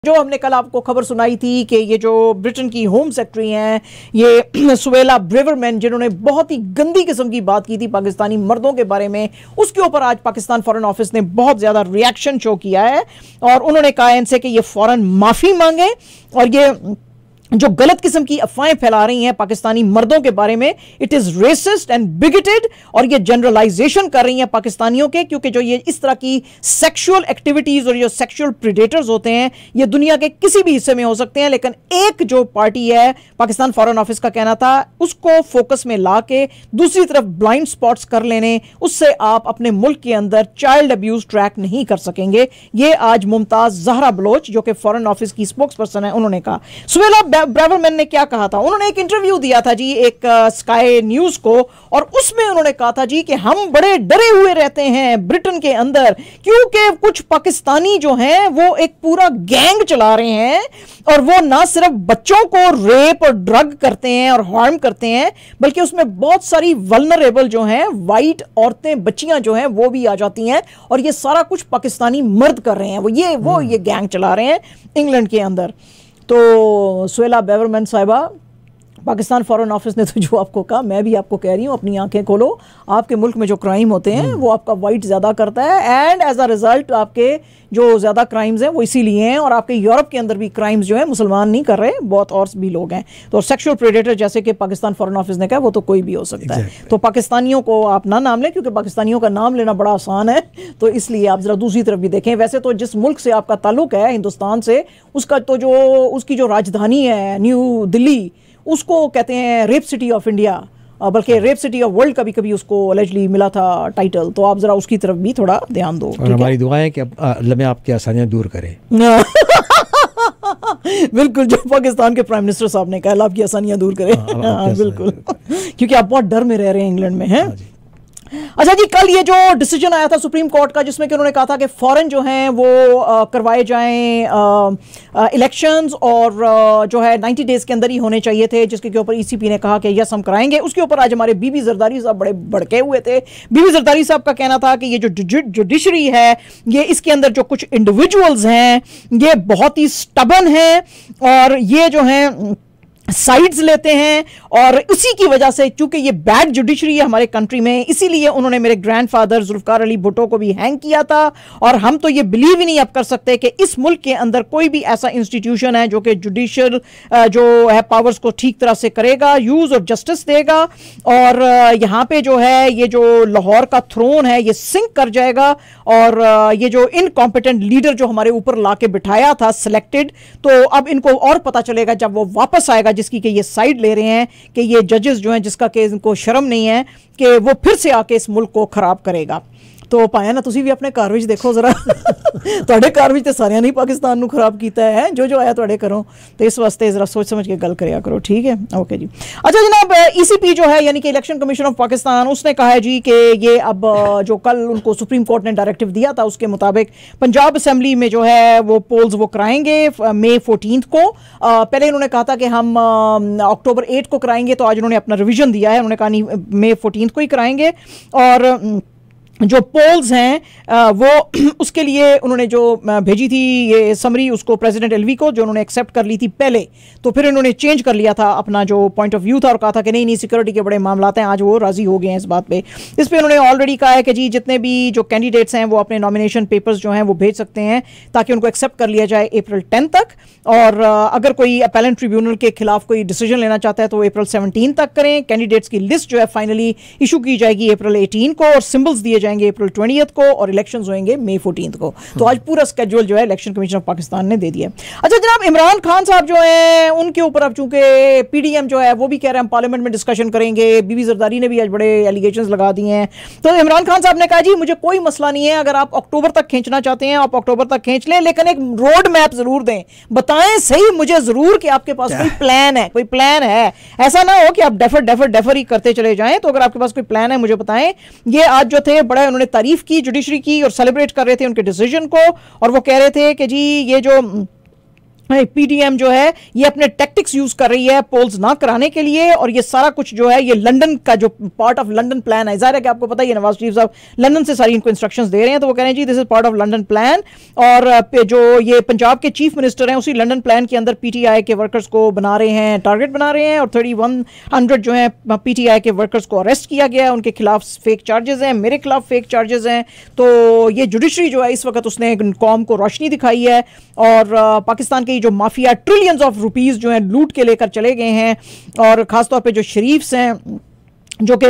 जो हमने कल आपको खबर सुनाई थी कि ये जो ब्रिटेन की होम सेक्रेटरी हैं, ये सुएला ब्रेवरमैन, जिन्होंने बहुत ही गंदी किस्म की बात की थी पाकिस्तानी मर्दों के बारे में, उसके ऊपर आज पाकिस्तान फॉरेन ऑफिस ने बहुत ज्यादा रिएक्शन शो किया है और उन्होंने कहा इनसे कि ये फौरन माफी मांगे और ये जो गलत किस्म की अफवाहें फैला रही हैं पाकिस्तानी मर्दों के बारे में, इट इज रेसिस्ट एंड बिगेटेड, और ये जनरलाइजेशन कर रही हैं पाकिस्तानियों के, क्योंकि जो ये इस तरह की सेक्सुअल एक्टिविटीज और जो सेक्सुअल प्रेडेटर्स होते हैं ये दुनिया के किसी भी हिस्से में हो सकते हैं, लेकिन एक जो पार्टी है, पाकिस्तान फॉरेन ऑफिस का कहना था, उसको फोकस में ला के दूसरी तरफ ब्लाइंड स्पॉट्स कर लेने, उससे आप अपने मुल्क के अंदर चाइल्ड अब्यूज ट्रैक नहीं कर सकेंगे। ये आज मुमताज जहरा बलोच, जो कि फॉरेन ऑफिस की स्पोक्स पर्सन है, उन्होंने कहा। सुएला ब्रेवरमैन ने क्या कहा था? उन्होंने एक इंटरव्यू दिया था जी एक स्काई न्यूज को, और उसमें उन्होंने कहा था जी कि हम बड़े डरे हुए रहते हैं ब्रिटेन के अंदर, क्योंकि कुछ पाकिस्तानी जो हैं वो एक पूरा गैंग चला रहे हैं, और वो ना सिर्फ बच्चों को रेप और ड्रग करते हैं और हार्म करते हैं, बल्कि उसमें बहुत सारी वल्नरेबल जो हैं, वाइट औरतें, बच्चियां जो हैं वो भी आ जाती हैं, और ये सारा कुछ पाकिस्तानी मर्द कर रहे हैं, वो ये गैंग चला रहे हैं इंग्लैंड के अंदर। तो सुएला ब्रेवरमैन साहिबा, पाकिस्तान फॉरेन ऑफिस ने तो जो आपको कहा, मैं भी आपको कह रही हूँ, अपनी आंखें खोलो। आपके मुल्क में जो क्राइम होते हैं वो आपका वाइट ज़्यादा करता है, एंड एज अ रिजल्ट आपके जो ज़्यादा क्राइम्स हैं वो इसीलिए हैं, और आपके यूरोप के अंदर भी क्राइम्स जो है मुसलमान नहीं कर रहे, बहुत और भी लोग हैं। तो सेक्सुअल प्रेडेटर जैसे कि पाकिस्तान फॉरेन ऑफिस ने कहा, वो तो कोई भी हो सकता है। तो पाकिस्तानियों को आप ना नाम लें, क्योंकि पाकिस्तानियों का नाम लेना बड़ा आसान है, तो इसलिए आप ज़रा दूसरी तरफ भी देखें। वैसे तो जिस मुल्क से आपका ताल्लुक है, हिंदुस्तान से, उसका तो जो उसकी जो राजधानी है न्यू दिल्ली, उसको कहते हैं रेप सिटी ऑफ इंडिया, बल्कि रेप सिटी ऑफ वर्ल्ड कभी कभी उसको अलैजली मिला था टाइटल। तो आप जरा उसकी तरफ भी थोड़ा ध्यान दो। और हमारी दुआ है कि अल्लाह में आपकी आसानियां दूर करे। बिल्कुल, जो पाकिस्तान के प्राइम मिनिस्टर साहब ने कहा, अल्लाह आपकी आसानियां दूर करे। बिल्कुल, क्योंकि आप बहुत डर में रह रहे हैं इंग्लैंड में, हैं। अच्छा जी, कल ये जो डिसीजन आया था सुप्रीम कोर्ट का, जिसमें कि उन्होंने कहा था कि फॉरेन जो हैं वो करवाए जाएं इलेक्शंस, और जो है 90 डेज के अंदर ही होने चाहिए थे, जिसके ऊपर ईसीपी ने कहा कि यस हम कराएंगे। उसके ऊपर आज हमारे बीबी जरदारी साहब बड़े भड़के हुए थे। बीबी जरदारी साहब का कहना था कि ये जो जुडिशरी है, ये इसके अंदर जो कुछ इंडिविजुअल्स हैं ये बहुत ही स्टबन हैं, और ये जो हैं साइड्स लेते हैं, और इसी की वजह से, चूंकि ये बैड जुडिशरी है हमारे कंट्री में, इसीलिए उन्होंने मेरे ग्रैंडफादर जुल्फकार अली भुट्टो को भी हैंग किया था। और हम तो ये बिलीव ही नहीं अब कर सकते कि इस मुल्क के अंदर कोई भी ऐसा इंस्टीट्यूशन है जो कि जुडिशियल जो है पावर्स को ठीक तरह से करेगा, यूज और जस्टिस देगा, और यहाँ पे जो है ये जो लाहौर का थ्रोन है ये सिंक कर जाएगा, और ये जो इनकॉम्पिटेंट लीडर जो हमारे ऊपर ला के बिठाया था सिलेक्टेड, तो अब इनको और पता चलेगा जब वो वापस आएगा, जिसकी कि ये साइड ले रहे हैं कि ये जजेस जो हैं, जिसका कि इनको शर्म नहीं है कि वो फिर से आके इस मुल्क को खराब करेगा। तो पाया ना, तुसी भी अपने घर विच देखो जरा। तुहाडे घर विच ते सारियां नहीं पाकिस्तान नू खराब कीता है, जो आया तुहाडे घरों, तो इस वास्ते जरा सोच समझ के गल करया करो, ठीक है? ओके जी। अच्छा जनाब, ईसीपी जो है यानी कि इलेक्शन कमीशन ऑफ पाकिस्तान, उसने कहा है जी कि ये अब जो कल उनको सुप्रीम कोर्ट ने डायरेक्टिव दिया था, उसके मुताबिक पंजाब असेंबली में जो है वो पोल्स वो कराएंगे मई 14 को। पहले उन्होंने कहा था कि हम अक्टूबर 8 को कराएंगे, तो आज उन्होंने अपना रिविजन दिया है, उन्होंने कहा नहीं मई 14 को ही कराएंगे। और जो पोल्स हैं वो उसके लिए उन्होंने जो भेजी थी ये समरी उसको प्रेसिडेंट एलवी को, जो उन्होंने एक्सेप्ट कर ली थी पहले, तो फिर उन्होंने चेंज कर लिया था अपना जो पॉइंट ऑफ व्यू था, और कहा था कि नहीं सिक्योरिटी के बड़े मामला हैं। आज वो राजी हो गए हैं इस बात पे। इस पे उन्होंने ऑलरेडी कहा है कि जी जितने भी जो कैंडिडेट्स हैं वो अपने नॉमिनेशन पेपर्स जो हैं वो भेज सकते हैं, ताकि उनको एक्सेप्ट कर लिया जाए अप्रैल 10 तक, और अगर कोई अपैलेंट ट्रिब्यूनल के खिलाफ कोई डिसीजन लेना चाहता है तो अप्रैल 17 तक करें। कैंडिडेट्स की लिस्ट जो है फाइनली इशू की जाएगी अप्रैल 18 को, और सिंबल्स दिए जाएंगे अप्रैल 20 को, और इलेक्शंस होंगे मई 14 को। तो आज पूरा स्केड्यूल जो है इलेक्शन कमीशन ऑफ पाकिस्तान ने दे दिया। अच्छा जनाब, इमरान खान साहब जो हैं उनके ऊपर अब चूंकि पीडीएम जो है वो भी कह रहे हैं हम पार्लियामेंट में डिस्कशन करेंगे, बीबी जरदारी ने भी आज बड़े एलिगेशंस लगा दिए हैं। तो इमरान खान साहब ने कहा जी मुझे कोई मसला नहीं है, अगर आप अक्टूबर तक खींचना चाहते हैं आप अक्टूबर तक खींच लें, लेकिन एक रोड मैप जरूर दें, बताएं सही मुझे जरूर कि आपके पास कोई प्लान है, कोई प्लान है। ऐसा ना हो कि आप डेफर ही करते चले जाएं। तो अगर आपके पास कोई प्लान है मुझे बताएं। ये आज जो थे बड़ा उन्होंने तारीफ की जुडिशरी की, और सेलिब्रेट कर रहे थे उनके डिसीजन को, और वो कह रहे थे कि जी ये जो पीटीएम जो है ये अपने टैक्टिक्स यूज कर रही है पोल्स ना कराने के लिए, और ये सारा कुछ जो है ये लंदन का जो पार्ट ऑफ लंदन प्लान है, जाहिर है कि आपको पता ही है नवाज शरीफ साहब लंदन से सारी इनको इंस्ट्रक्शंस दे रहे हैं, तो वो कह रहे हैं जी this is part of London plan. और जो ये पंजाब के चीफ मिनिस्टर हैं उसी लंदन प्लान के अंदर पीटीआई के वर्कर्स को बना रहे हैं, टारगेट बना रहे हैं, और 3100 जो है पीटीआई के वर्कर्स को अरेस्ट किया गया है, उनके खिलाफ फेक चार्जेस हैं, मेरे खिलाफ फेक चार्जेस हैं। तो ये जुडिशरी जो है इस वक्त उसने कौम को रोशनी दिखाई है, और पाकिस्तान के जो माफिया ट्रिलियंस ऑफ रुपीस जो है लूट के लेकर चले गए हैं, और खासतौर पे जो शरीफ्स हैं जो कि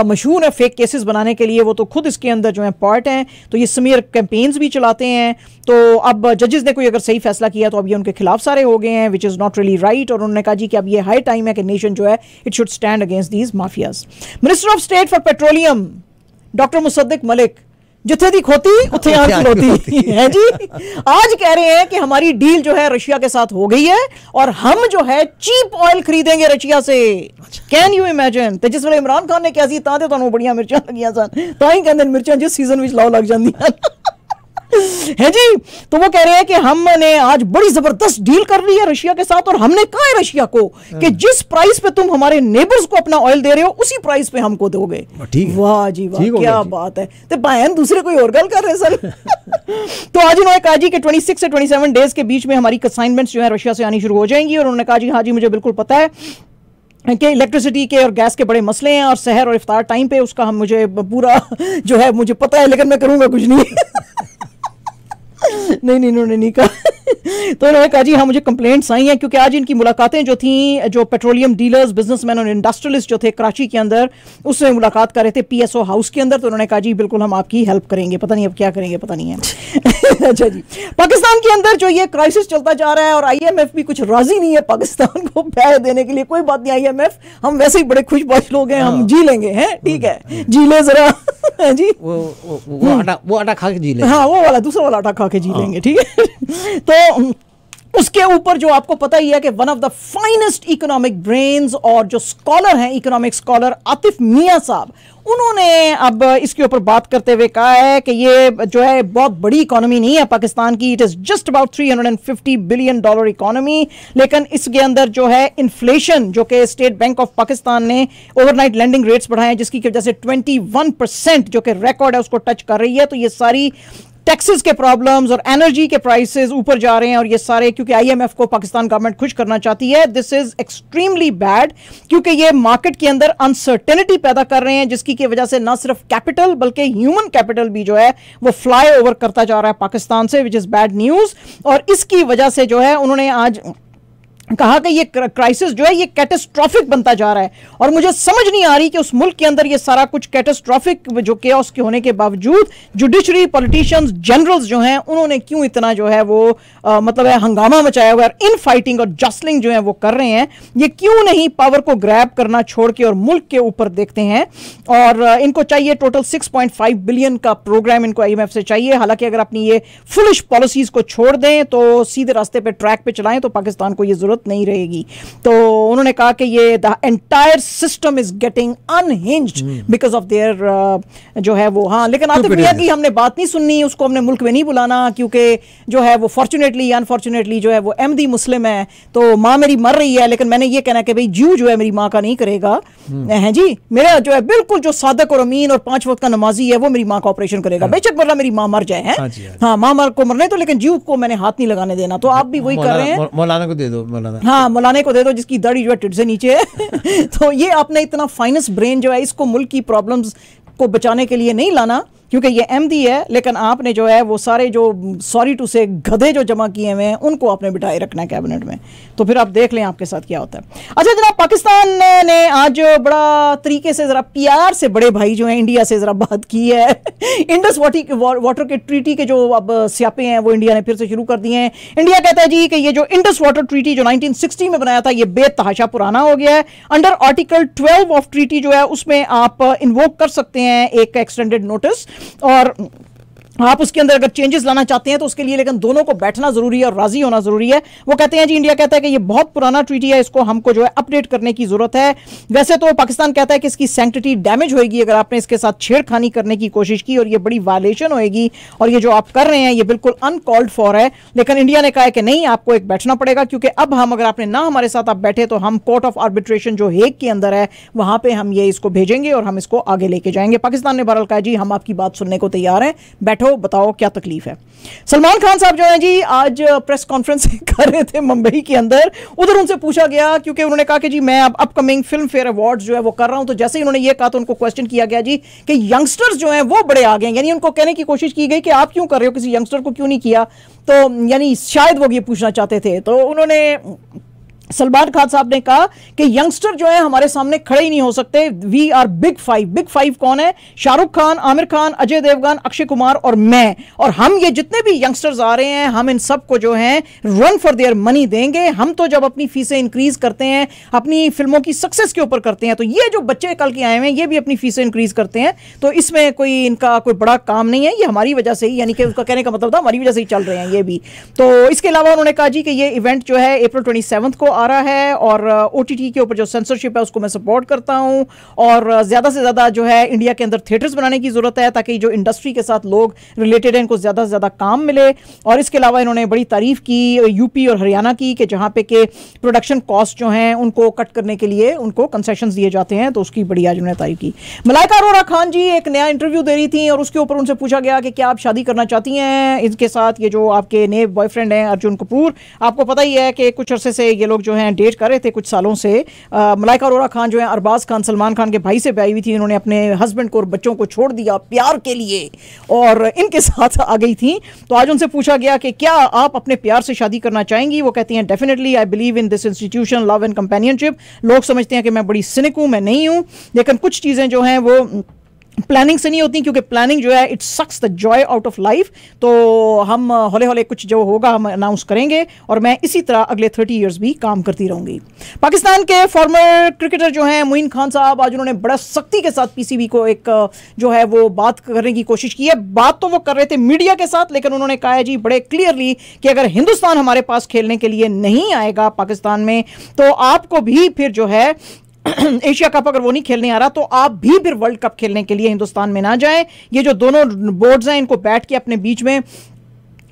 मशहूर है फेक केसेस बनाने के लिए, वो तो खुद इसके अंदर जो है पार्ट हैं, तो ये स्मीयर कैंपेन्स भी चलाते हैं। तो अब जजेस ने कोई अगर सही फैसला किया तो अब ये उनके खिलाफ सारे हो गए हैं, which is not really right, और उन्होंने कहा जी कि अब ये हाई टाइम है कि नेशन जो है it should stand against these mafias. Minister of state for petroleum doctor Mossadegh Malik जिथे दी खोती उथे आंच खलोती है जी, आज कह रहे हैं कि हमारी डील जो है रशिया के साथ हो गई है और हम जो है चीप ऑयल खरीदेंगे रशिया से। Can you imagine? तो जिस वे इमरान खान ने क्या सी तां ते तुहानू बड़ियां मिर्चां लगियां सन, तां ही कहंदे मिर्चां जिस सीजन विच लाओ लग जांदियां है जी। तो वो कह रहे हैं कि हमने आज बड़ी जबरदस्त डील कर ली है रशिया के साथ, और हमने कहा है रशिया को कि जिस प्राइस पे तुम हमारे नेबर्स को अपना ऑयल दे रहे हो उसी प्राइस पे हमको दोगे। वाह जी वाह, क्या बात है। तो बहन दूसरे कोई और गल कर रहे सर तो आज उन्होंने कहा जी कि 26 से 27 डेज के बीच में हमारी कंसाइनमेंट्स जो है रशिया से आनी शुरू हो जाएंगी, और उन्होंने कहा जी हाँ जी मुझे बिल्कुल पता है कि इलेक्ट्रिसिटी के और गैस के बड़े मसले हैं, और सहर और इफ्तार टाइम पे उसका हम मुझे पूरा जो है मुझे पता है, लेकिन मैं करूंगा कुछ नहीं नहीं उन्होंने नहीं कहा तो उन्होंने कहा जी हाँ मुझे कंप्लेंट्स आई हैं, क्योंकि आज इनकी मुलाकातें जो थी जो पेट्रोलियम डीलर्स, बिजनेसमैन और इंडस्ट्रियलिस्ट जो थे कराची के अंदर, उससे मुलाकात कर रहे थे पीएसओ हाउस के अंदर। तो उन्होंने कहा जी बिल्कुल हम आपकी हेल्प करेंगे, पता नहीं अब क्या करेंगे पता नहीं है अच्छा जी, पाकिस्तान के अंदर जो ये क्राइसिस चलता जा रहा है, और आईएमएफ भी कुछ राजी नहीं है पाकिस्तान को पैसे देने के लिए। कोई बात नहीं आईएमएफ, हम वैसे ही बड़े खुशबाश लोग हैं, हम जी लेंगे, हैं ठीक है जी ले जरा जी, वो आटा खा के जी लेंगे, हाँ वो वाला दूसरा वाला आटा खा के जी लेंगे, ठीक है। तो उसके ऊपर जो आपको पता ही है कि one of the finest economic brains और जो स्कॉलर हैं इकोनॉमिक स्कॉलर आतिफ मियां साहब, उन्होंने अब इसके ऊपर बात करते हुए कहा है कि ये जो है बहुत बड़ी इकोनॉमी नहीं है पाकिस्तान की, it is just about $350 billion economy, लेकिन इसके अंदर जो है इन्फ्लेशन जो कि स्टेट बैंक ऑफ पाकिस्तान ने ओवरनाइट लेंडिंग रेट्स बढ़ाए हैं जिसकी वजह से 21% जो कि रिकॉर्ड है उसको टच कर रही है। तो ये सारी टैक्सेस के प्रॉब्लम्स और एनर्जी के प्राइसेस ऊपर जा रहे हैं, और ये सारे क्योंकि आईएमएफ को पाकिस्तान गवर्नमेंट खुश करना चाहती है। दिस इज एक्सट्रीमली बैड, क्योंकि ये मार्केट के अंदर अनसर्टेनिटी पैदा कर रहे हैं, जिसकी की वजह से ना सिर्फ कैपिटल बल्कि ह्यूमन कैपिटल भी जो है वो फ्लाई ओवर करता जा रहा है पाकिस्तान से, विच इज बैड न्यूज। और इसकी वजह से जो है उन्होंने आज कहा कि ये क्राइसिस जो है ये कैटेस्ट्रॉफिक बनता जा रहा है, और मुझे समझ नहीं आ रही कि उस मुल्क के अंदर ये सारा कुछ कैटेस्ट्रॉफिक जो केओस के होने के बावजूद जुडिशरी, पॉलिटिशियंस, जनरल्स जो हैं उन्होंने क्यों इतना जो है वो मतलब है हंगामा मचाया हुआ है, इन फाइटिंग और जस्लिंग जो है वो कर रहे हैं। ये क्यों नहीं पावर को ग्रैब करना छोड़ के और मुल्क के ऊपर देखते हैं, और इनको चाहिए टोटल 6.5 बिलियन का प्रोग्राम इनको आईएमएफ से चाहिए। हालांकि अगर अपनी ये फुलिश पॉलिसीज को छोड़ दें तो सीधे रास्ते पे ट्रैक पे चलाएं तो पाकिस्तान को ये जरूरत नहीं रहेगी। तो उन्होंने कहा कि ये the entire system is getting unhinged because of their जो है वो, हाँ लेकिन आतिफ मियां की हमने बात नहीं सुननी, उसको हमने मुल्क में नहीं बुलाना, क्योंकि जो है वो फॉर्चुनेटली अनफॉर्चुनेटली जो है वो अहमदी मुस्लिम है, तो माँ मेरी मर रही है, लेकिन मैंने ये कहना कि भाई ज्यू जो है मेरी माँ का नहीं करेगा, है जी, मेरा जो है बिल्कुल जो सादक और अमीन और 5 वक्त का नमाजी है वो मेरी माँ का ऑपरेशन करेगा, बेशक वरना मेरी माँ मर जाए, हाँ माँ मर को मरने तो, लेकिन ज्यू को मैंने हाथ नहीं लगाने देना। तो आप भी वही कर रहे हैं, मौलाना को दे दो, मौलाना, हाँ मौलाने को दे दो जिसकी दाढ़ी जो है टिड से नीचे है तो ये आपने इतना फाइनेंस ब्रेन जो है इसको मुल्क की प्रॉब्लम्स को बचाने के लिए नहीं लाना, क्योंकि ये अहमदी है, लेकिन आपने जो है वो सारे जो सॉरी टू से गधे जो जमा किए हुए हैं उनको आपने बिठाए रखना है कैबिनेट में। तो फिर आप देख लें आपके साथ क्या होता है। अच्छा जनाब, पाकिस्तान ने आज बड़ा तरीके से जरा प्यार से बड़े भाई जो हैं इंडिया से जरा बात की है इंडस वाटर के ट्रीटी के जो अब स्यापे हैं वो इंडिया ने फिर से शुरू कर दिए हैं। इंडिया कहता है जी कि ये जो इंडस वाटर ट्रीटी जो 1960 में बनाया था ये बेतहाशा पुराना हो गया है। अंडर आर्टिकल 12 ऑफ ट्रीटी जो है उसमें आप इन्वोक कर सकते हैं एक एक्सटेंडेड नोटिस, और आप उसके अंदर अगर चेंजेस लाना चाहते हैं तो उसके लिए लेकिन दोनों को बैठना जरूरी है और राजी होना जरूरी है। वो कहते हैं जी, इंडिया कहता है कि ये बहुत पुराना ट्रीटी है, इसको हमको जो है अपडेट करने की जरूरत है। वैसे तो पाकिस्तान कहता है कि इसकी सैंक्टिटी डैमेज होगी अगर आपने इसके साथ छेड़खानी करने की कोशिश की, और ये बड़ी वायलेशन होगी, और ये जो आप कर रहे हैं ये बिल्कुल अनकॉल्ड फॉर है। लेकिन इंडिया ने कहा है कि नहीं, आपको एक बैठना पड़ेगा, क्योंकि अब हम, अगर आपने ना हमारे साथ आप बैठे तो हम कोर्ट ऑफ आर्बिट्रेशन जो हेग के अंदर है वहां पर हम ये इसको भेजेंगे और हम इसको आगे लेके जाएंगे। पाकिस्तान ने बहरहाल कहा जी हम आपकी बात सुनने को तैयार हैं, बैठो, बताओ क्या तकलीफ है। सलमान खान साहब जो है जी आज प्रेस कॉन्फ्रेंस कर रहे थे मुंबई के अंदर, उधर उनसे पूछा गया, क्योंकि उन्होंने कहा कि जी मैं अब अपकमिंग फिल्म फेयर अवार्ड्स जो है वो कर रहा हूं। तो जैसे ही उन्होंने ये कहा तो उनको क्वेश्चन किया गया जी कि यंगस्टर्स जो हैं वो बड़े आगे हैं, यानी उनको कहने की कोशिश की गई कि आप क्यों कर रहे हो, किसी यंगस्टर को क्यों नहीं किया। तो यानी शायद वो ये पूछना चाहते थे। तो उन्होंने, सलमान खान साहब ने कहा कि यंगस्टर जो है हमारे सामने खड़े ही नहीं हो सकते, we are big five. Big five कौन है? शाहरुख खान, आमिर खान, अजय देवगन, अक्षय कुमार और मैं। और हम ये जितने भी यंगस्टर्स आ रहे हैं, हम इन सबको जो है रन फॉर देयर मनी देंगे। हम तो जब अपनी फीसें इंक्रीज करते हैं, अपनी फिल्मों की सक्सेस के ऊपर करते हैं, तो ये जो बच्चे कल के आए हुए हैं ये भी अपनी फीसें इंक्रीज करते हैं। तो इसमें कोई इनका कोई बड़ा काम नहीं है, ये हमारी वजह से ही, यानी कि उसका कहने का मतलब था हमारी वजह से ही चल रहे हैं ये भी। तो इसके अलावा उन्होंने कहा जी कि ये इवेंट जो है अप्रैल 27 को आ रहा है, और ओटीटी के ऊपर जो सेंसरशिप है उसको मैं सपोर्ट करता हूं, और ज्यादा से ज्यादा जो है इंडिया के अंदर थिएटर्स बनाने की जरूरत है, ताकि जो इंडस्ट्री के साथ लोग रिलेटेड हैं इनको ज्यादा से ज्यादा काम मिले। और इसके अलावा इन्होंने बड़ी तारीफ की यूपी और हरियाणा की, कि जहां पे के प्रोडक्शन कॉस्ट जो हैं उनको कट करने के लिए उनको कंसेशंस दिए जाते हैं, तो उसकी बड़ी आज उन्होंने तारीफ की। मलाइका अरोड़ा खान जी एक नया इंटरव्यू दे रही थी, और उसके ऊपर उनसे पूछा गया कि क्या आप शादी करना चाहती हैं इनके साथ, ये जो आपके नए बॉयफ्रेंड हैं अर्जुन कपूर। आपको पता ही है कि कुछ अरसे से ये लोग जो हैं डेट कर रहे थे कुछ सालों से। मलाइका अरोड़ा खान जो है अरबाज खान, सलमान खान के भाई से ब्याही हुई थी, इन्होंने अपने हस्बैंड को और बच्चों को छोड़ दिया प्यार के लिए और इनके साथ आ गई थी। तो आज उनसे पूछा गया कि क्या आप अपने प्यार से शादी करना चाहेंगी। वो कहती हैं definitely, I believe in this institution love and companionship. लोग समझते हैं कि मैं बड़ी सिनिक हूं, मैं नहीं हूं, लेकिन कुछ चीजें जो हैं वो प्लानिंग से नहीं होती, क्योंकि प्लानिंग जो है it sucks the joy out of life. तो हम हौले हौले कुछ जो होगा हम अनाउंस करेंगे, और मैं इसी तरह अगले 30 इयर्स भी काम करती रहूंगी। पाकिस्तान के फॉर्मर क्रिकेटर जो हैं मोइन खान साहब, आज उन्होंने बड़ा सख्ती के साथ पीसीबी को एक जो है वो बात करने की कोशिश की है। बात तो वो कर रहे थे मीडिया के साथ, लेकिन उन्होंने कहा है जी बड़े क्लियरली कि अगर हिंदुस्तान हमारे पास खेलने के लिए नहीं आएगा पाकिस्तान में, तो आपको भी फिर जो है एशिया कप अगर वो नहीं खेलने आ रहा तो आप भी फिर वर्ल्ड कप खेलने के लिए हिंदुस्तान में ना जाएं। ये जो दोनों बोर्ड्स हैं इनको बैठ के अपने बीच में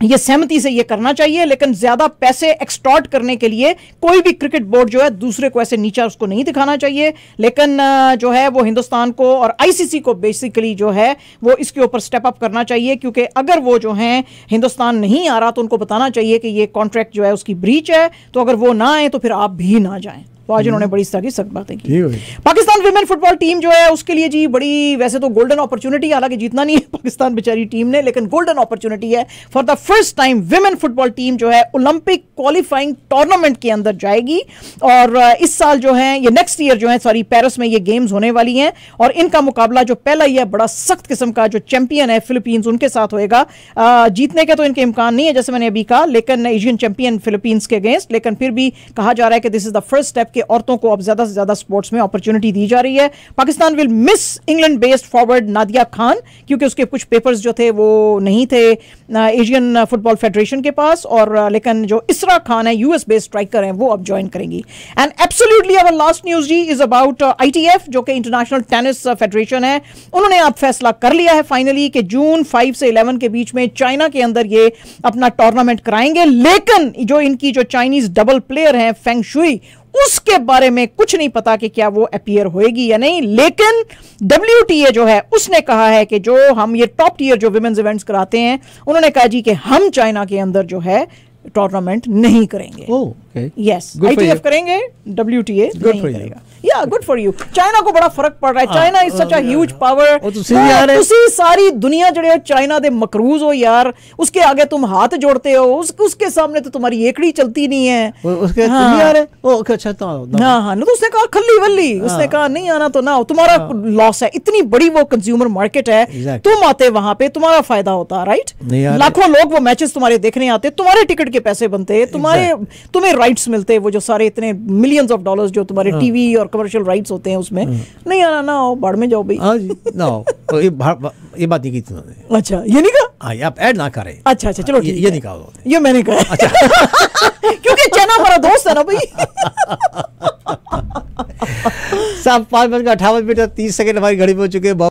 ये सहमति से ये करना चाहिए, लेकिन ज्यादा पैसे एक्सटॉर्ट करने के लिए कोई भी क्रिकेट बोर्ड जो है दूसरे को ऐसे नीचा उसको नहीं दिखाना चाहिए। लेकिन जो है वो हिंदुस्तान को और आईसीसी को बेसिकली जो है वो इसके ऊपर स्टेप अप करना चाहिए, क्योंकि अगर वो जो है हिंदुस्तान नहीं आ रहा तो उनको बताना चाहिए कि ये कॉन्ट्रैक्ट जो है उसकी ब्रीच है, तो अगर वो ना आए तो फिर आप भी ना जाएं। तो आज उन्होंने बड़ी सारी सख्त बातें की। पाकिस्तान विमेन फुटबॉल टीम जो है उसके लिए जी बड़ी, वैसे तो गोल्डन अपॉर्चुनिटी, हालांकि जीतना नहीं है पाकिस्तान बेचारी टीम ने, लेकिन गोल्डन अपॉर्चुनिटी है। For the first time women football team जो है ओलंपिक क्वालिफाइंग टूर्नामेंट के अंदर जाएगी, और इस साल जो है ये नेक्स्ट ईयर जो है सॉरी पेरिस में ये गेम्स होने वाली हैं, और इनका मुकाबला जो पहला ही है बड़ा सख्त किस्म का, जो चैंपियन है फिलीपींस उनके साथ होएगा। जीतने के तो इनके इम्कान नहीं है जैसे मैंने अभी कहा, लेकिन एशियन चैंपियन फिलीपींस के अगेंस्ट, लेकिन फिर भी कहा जा रहा है कि this is the first step कि औरतों को अब ज्यादा से ज्यादा स्पोर्ट्स में अपॉर्चुनिटी दी जा रही है। Pakistan will miss England based forward Nadia Khan, क्योंकि उसके कुछ पेपर्स जो थे वो नहीं थे एशियन फुटबॉल फेडरेशन के पास, और लेकिन जो इसरा खान है यूएस बेस्ड स्ट्राइकर हैं वो अब ज्वाइन करेंगी। And absolutely our last news जी इज अबाउट आईटीएफ, जो कि इंटरनेशनल टेनिस फेडरेशन है। उन्होंने अब फैसला कर लिया है फाइनली कि जून 5 से 11 के बीच में चाइना के अंदर ये अपना टूर्नामेंट कराएंगे, लेकिन जो इनकी जो चाइनीज डबल प्लेयर हैं फेंग शुई, उसके बारे में कुछ नहीं पता कि क्या वो अपीयर होएगी या नहीं। लेकिन WTA जो है उसने कहा है कि जो हम ये टॉप टीयर जो विमेन्स इवेंट्स कराते हैं, उन्होंने कहा जी कि हम चाइना के अंदर जो है टूर्नामेंट नहीं करेंगे। यस, ITF करेंगे, WTA नहीं करेगा। या गुड फॉर यू। चाइना को बड़ा फर्क पड़ रहा है, China is such a huge power. तुसी सारी दुनिया जड़े चाइना दे मकरूज हो यार, उसके आगे तुम हाथ जोड़ते हो, उसके सामने तो तुम्हारी एकड़ी चलती नहीं है। उसके अच्छा तो हाँ, तो उसने कहा खल्ली वल्ली, उसने कहा नहीं आना तो ना हो, तुम्हारा लॉस है। इतनी बड़ी वो कंज्यूमर मार्केट है, तुम आते वहां पे तुम्हारा फायदा होता, राइट। लाखों लोग वो मैचेस तुम्हारे देखने आते, तुम्हारे टिकट के पैसे बनते, तुम्हें राइट्स मिलते, वो जो सारे इतने मिलियंस ऑफ डॉलर्स जो तुम्हारे टीवी और कमर्शियल राइट्स होते हैं उसमें, नहीं आना ना आओ, बाढ़ में जाओ भाई। हाँ जी, ना हो तो ये बात नहीं की थी उन्होंने। अच्छा, ये नहीं कहा? हाँ, आप ऐड ना करें। अच्छा अच्छा, चलो ठीक ये नहीं कहा उन्होंने। ये मैंने कहा। अच्छा। क्योंकि चना हमारा दोस्त है ना भाई। साहब 5:58 30 हमारी घड़ी पहुंच चुके हैं।